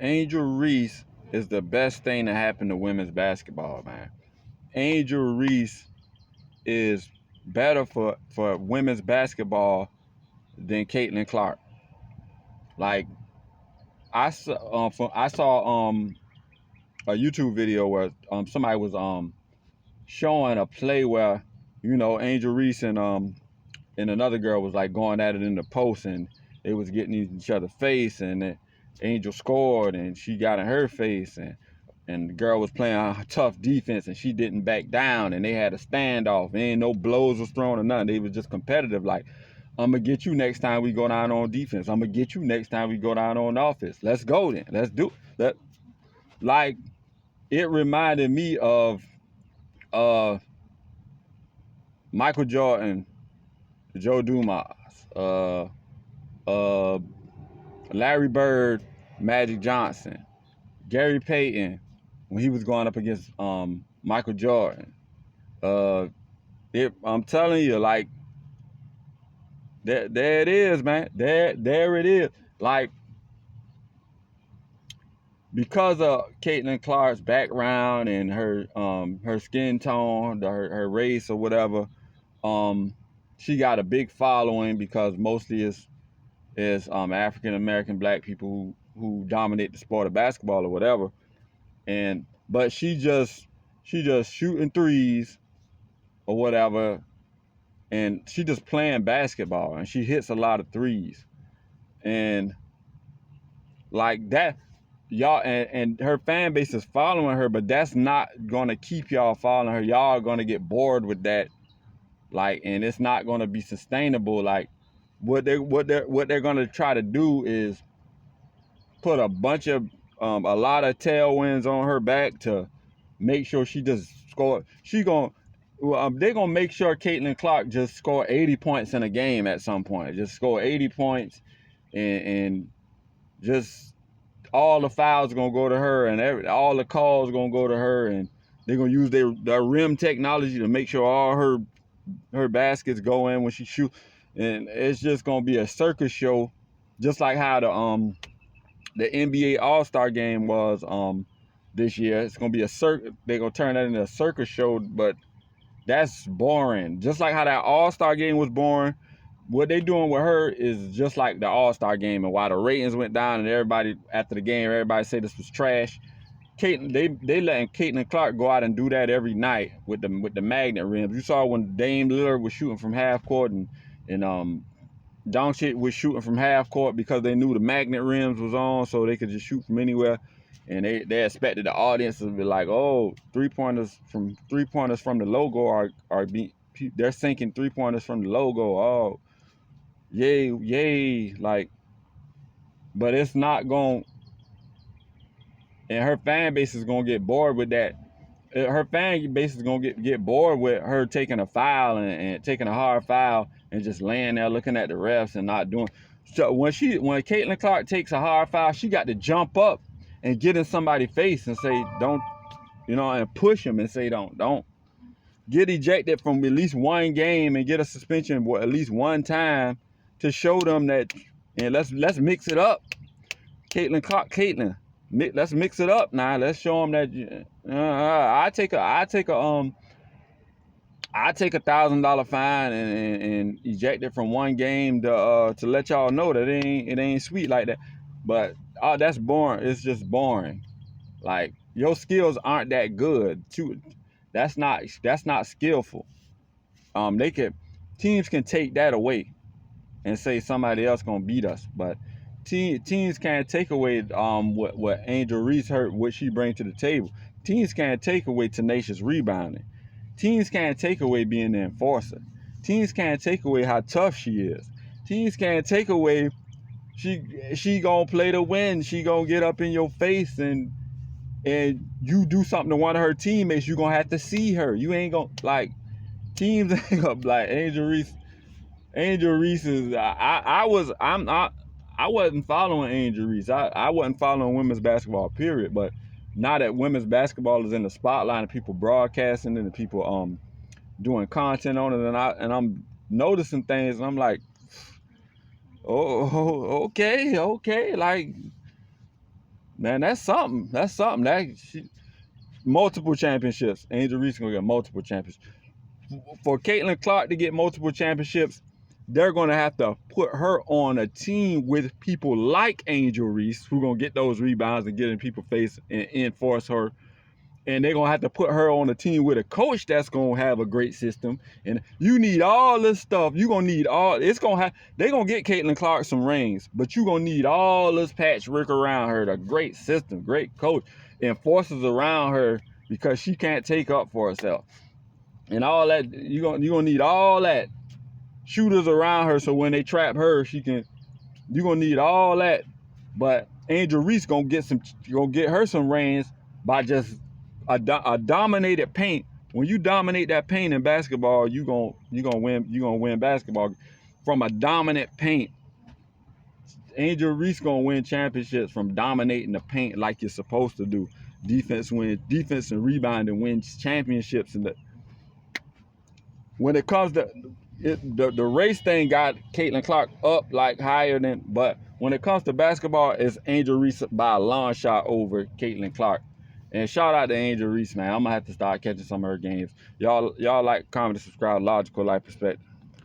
Angel Reese is the best thing to happen to women's basketball, man. Angel Reese is better for women's basketball than Caitlyn Clark. Like I saw a YouTube video where somebody was showing a play where Angel Reese and another girl was like going at it in the post, and they was getting in each other's face, and then Angel scored and she got in her face, and the girl was playing a tough defense and she didn't back down, and they had a standoff. Ain't no blows was thrown or nothing. They was just competitive. Like, I'm gonna get you next time we go down on defense. I'm gonna get you next time we go down on offense. Let's go then. Let's do that. Like, it reminded me of Michael Jordan, Joe Dumas, Larry Bird, Magic Johnson, Gary Payton when he was going up against Michael Jordan. I'm telling you, like, there it is, man. There it is. Like, because of Caitlyn Clark's background and her skin tone, her race or whatever, she got a big following because mostly is African American black people who dominate the sport of basketball or whatever. But she just shooting threes or whatever, and she just playing basketball, and she hits a lot of threes, and like that, y'all, and her fan base is following her, but that's not gonna keep y'all following her. Y'all are gonna get bored with that, like, and it's not gonna be sustainable. Like, what they're gonna try to do is put a lot of tailwinds on her back to make sure she just score. They're gonna make sure Caitlyn Clark just score 80 points in a game at some point. Just score 80 points, and just all the fouls are gonna go to her, and all the calls are gonna go to her, and they're gonna use their rim technology to make sure all her baskets go in when she shoots, and it's just gonna be a circus show, just like how the NBA All-Star game was this year. It's gonna be a circus. They're gonna turn that into a circus show, but that's boring. Just like how that All-Star game was boring, what they doing with her is just like the All-Star game, and why the ratings went down and everybody after the game, everybody say this was trash. They letting Caitlyn Clark go out and do that every night with the magnet rims. You saw when Dame Lillard was shooting from half court, and Doncic was shooting from half court because they knew the magnet rims was on, so they could just shoot from anywhere. And they expected the audience to be like, oh, three pointers from the logo they're sinking 3-pointers from the logo. Oh, yay, like, but it's not going, and her fan base is gonna get bored with that. Her fan base is gonna get bored with her taking a foul and taking a hard foul and just laying there looking at the refs and not doing. So when Caitlyn Clark takes a hard foul, she got to jump up and get in somebody's face and say, don't, and push him and say, don't get ejected from at least one game and get a suspension at least one time to show them that. And let's mix it up. Caitlyn Clark, let's mix it up now. Let's show them that. I take a $1,000 fine and eject it from one game to let y'all know that it ain't sweet like that. But that's boring. It's just boring. Like, your skills aren't that good. That's not skillful. Teams can take that away and say somebody else gonna beat us, but teams can't take away what Angel Reese what she brings to the table. Teams can't take away tenacious rebounding. Teams can't take away being the enforcer. Teams can't take away how tough she is. Teams can't take away she gonna play to win. She gonna get up in your face, and you do something to one of her teammates, you gonna have to see her. You ain't gonna, like, teams ain't gonna, like, Angel Reese is I wasn't following Angel Reese. I wasn't following women's basketball, period. But now that women's basketball is in the spotlight and people broadcasting it and people doing content on it, and I'm noticing things, and I'm like, okay, like, man, that's something. That's something. Multiple championships. Angel Reese gonna get multiple championships. For Caitlyn Clark to get multiple championships, they're gonna have to put her on a team with people like Angel Reese, who gonna get those rebounds and get in people's face and enforce her. And they're gonna have to put her on a team with a coach that's gonna have a great system. And you need all this stuff. You're gonna need all. They're gonna get Caitlyn Clark some rings, but you're gonna need all this patchwork around her. The great system, great coach, enforcers around her because she can't take up for herself. And all that you're gonna need all that shooters around her, so when they trap her, you're gonna need all that. But Angel Reese gonna get her some rings by just a dominated paint. When you dominate that paint in basketball, you're gonna win basketball from a dominant paint. Angel Reese gonna win championships from dominating the paint like you're supposed to do. Defense and rebounding wins championships. And when it comes to the race thing, got Caitlyn Clark up like higher than, but when it comes to basketball, it's Angel Reese by a long shot over Caitlyn Clark. And shout out to Angel Reese, man. I'm gonna have to start catching some of her games. Y'all like, comment, and subscribe. Logical Life Perspective.